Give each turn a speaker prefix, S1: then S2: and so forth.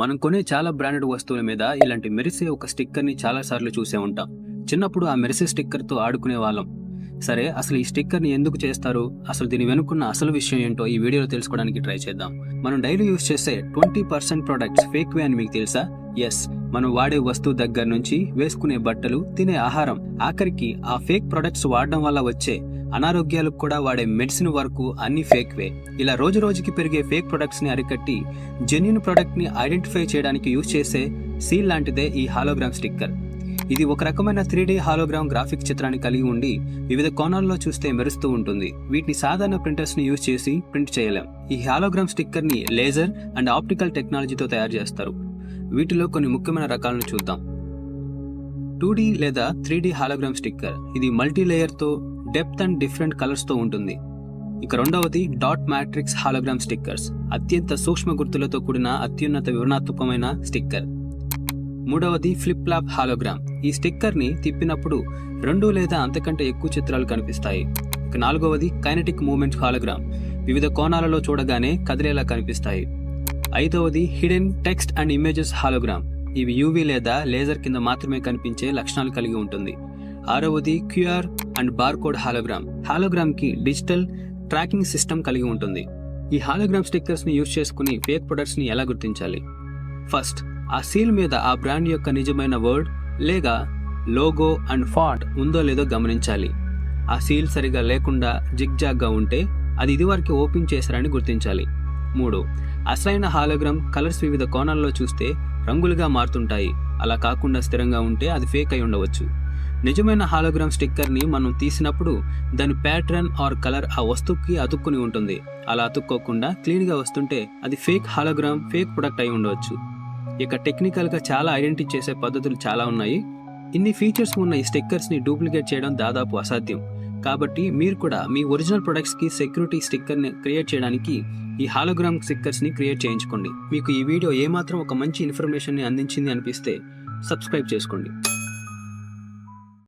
S1: మనం కొనే చాలా బ్రాండెడ్ వస్తువుల మీద ఇలాంటి మెరిసే ఒక స్టిక్కర్ని చాలా సార్లు చూసే ఉంటాం. చిన్నప్పుడు ఆ మెరిసే స్టిక్కర్తో ఆడుకునే వాళ్ళం. సరే, అసలు ఈ స్టిక్కర్ని ఎందుకు చేస్తారు, అసలు దీని వెనుకున్న అసలు విషయం ఏంటో ఈ వీడియోలో తెలుసుకోవడానికి ట్రై చేద్దాం. మనం డైలీ యూజ్ చేసే 20% ప్రొడక్ట్స్ ఫేక్ వే అని మీకు తెలుసా? ఎస్, మనం వాడే వస్తువు దగ్గర నుంచి వేసుకునే బట్టలు, తినే ఆహారం, ఆఖరికి ఆ ఫేక్ ప్రొడక్ట్స్ వాడడం వల్ల వచ్చే అనారోగ్యాలకు కూడా వాడే మెడిసిన్ వరకు అన్ని ఫేక్ వే. ఇలా రోజు రోజుకి పెరిగే ఫేక్ ప్రొడక్ట్స్ ని అరికట్టి జెన్యూన్ ప్రొడక్ట్ ని ఐడెంటిఫై చేయడానికి యూజ్ చేసే సీల్ లాంటిదే ఈ హాలోగ్రామ్ స్టిక్కర్. ఇది ఒక రకమైన 3D హాలోగ్రామ్ గ్రాఫిక్ చిత్రాన్ని కలిగి ఉండి వివిధ కోణాల్లో చూస్తే మెరుస్తూ ఉంటుంది. వీటిని సాధారణ ప్రింటర్స్ ని యూజ్ చేసి ప్రింట్ చేయలేం. ఈ హాలోగ్రామ్ స్టిక్కర్ ని లేజర్ అండ్ ఆప్టికల్ టెక్నాలజీతో తయారు చేస్తారు. వీటిలో కొన్ని ముఖ్యమైన రకాలను చూద్దాం. 2D లేదా 3D హాలోగ్రామ్ స్టిక్కర్. ఇది మల్టీ లేయర్ తో డెప్త్ అండ్ డిఫరెంట్ కలర్స్ తో ఉంటుంది. ఇక రెండవది డాట్ మ్యాట్రిక్స్ హాలోగ్రామ్ స్టిక్కర్స్. అత్యంత సూక్ష్మ గుర్తులతో కూడిన అత్యున్నత వివరణాత్మకమైన స్టిక్కర్. మూడవది ఫ్లిప్ ఫ్లాప్ హాలోగ్రామ్. ఈ స్టిక్కర్ ని తిప్పినప్పుడు 2 లేదా అంతకంటే ఎక్కువ చిత్రాలు కనిపిస్తాయి. ఇక నాలుగవది కైనెటిక్ మూవ్మెంట్ హాలోగ్రామ్. వివిధ కోణాలలో చూడగానే కదిలేలా కనిపిస్తాయి. ఐదవది hidden text and images hologram. ఇవి యూవీ లేదా లేజర్ కింద మాత్రమే కనిపించే లక్షణాలు కలిగి ఉంటుంది. ఆరవది QR and barcode hologram. Hologram కి డిజిటల్ ట్రాకింగ్ సిస్టమ్ కలిగి ఉంటుంది. ఈ హాలోగ్రామ్ స్టిక్కర్స్ ని యూజ్ చేసుకుని ఫేక్ ప్రొడక్ట్స్ ని ఎలా గుర్తించాలి? ఫస్ట్, ఆ సీల్ మీద ఆ బ్రాండ్ యొక్క నిజమైన వర్డ్ లేదా లోగో అండ్ ఫాంట్ ఉందో లేదో గమనించాలి. ఆ సీల్ సరిగా లేకుండా జిగ్జాగ్ గా ఉంటే అది ఇదివరకు ఓపెన్ చేశారని గుర్తించాలి. 3, అసలైన హాలోగ్రామ్ కలర్స్ వివిధ కోణాల్లో చూస్తే రంగులుగా మారుతుంటాయి. అలా కాకుండా స్థిరంగా ఉంటే అది ఫేక్ అయి ఉండవచ్చు. నిజమైన హాలోగ్రామ్ స్టిక్కర్ ని మనం తీసినప్పుడు దాని ప్యాటర్న్ ఆర్ కలర్ ఆ వస్తువుకి అతుక్కుని ఉంటుంది. అలా అతుక్కోకుండా క్లీన్ గా వస్తుంటే అది ఫేక్ హాలోగ్రామ్, ఫేక్ ప్రొడక్ట్ అయి ఉండవచ్చు. ఇక టెక్నికల్ గా చాలా ఐడెంటిఫై చేసే పద్ధతులు చాలా ఉన్నాయి. ఇన్ని ఫీచర్స్ ఉన్న ఈ స్టిక్కర్స్ ని డూప్లికేట్ చేయడం దాదాపు అసాధ్యం. కాబట్టి మీరు కూడా మీ ఒరిజినల్ ప్రొడక్ట్స్ కి సెక్యూరిటీ స్టిక్కర్ ని క్రియేట్ చేయడానికి ఈ హాలోగ్రామ్ స్టిక్కర్స్ ని క్రియేట్ చేయించుకోండి. మీకు ఈ వీడియో ఏమాత్రం ఒక మంచి ఇన్ఫర్మేషన్ ని అందించింది అనిపిస్తే సబ్స్క్రైబ్ చేసుకోండి.